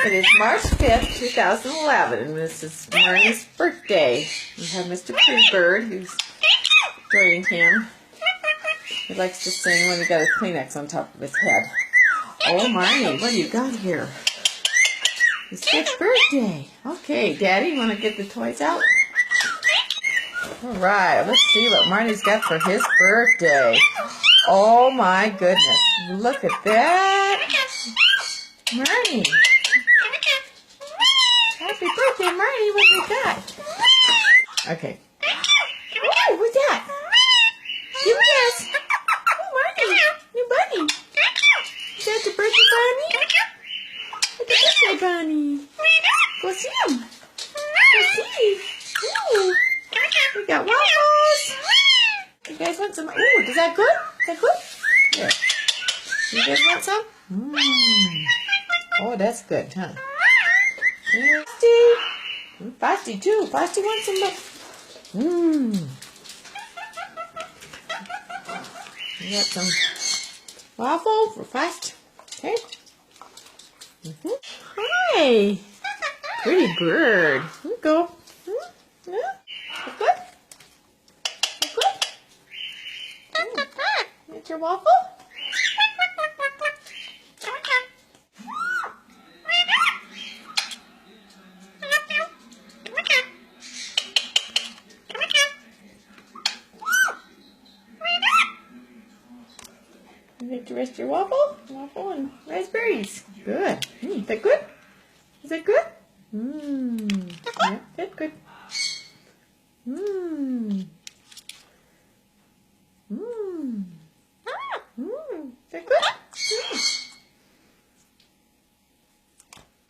It is March 5th, 2011, and this is Marnie's birthday. We have Mr. Pretty Bird, who's joining him. He likes to sing when he got a Kleenex on top of his head. Oh, Marnie, what do you got here? It's his birthday. Okay, Daddy, you want to get the toys out? All right, let's see what Marnie's got for his birthday. Oh, my goodness. Look at that. Marnie. Happy birthday, Marnie. What we got? Okay. Oh, what's that? Give me this. Oh, Marnie. New bunny. Is that the birthday bunny? It's the birthday bunny. Go see him. Go see. Ooh. We got waffles. You guys want some? Ooh, is that good? Is that good? Here. You guys want some? Oh, that's good, huh? Feisty. Feisty too. Feisty wants some. We got some waffle for Feist. Okay. Hi. Pretty bird. Here you go. Yeah. That's good? That's good? That's your waffle? You get the rest of your waffle? Waffle and raspberries. Good. Is that good? Is that good? Yeah, good, good.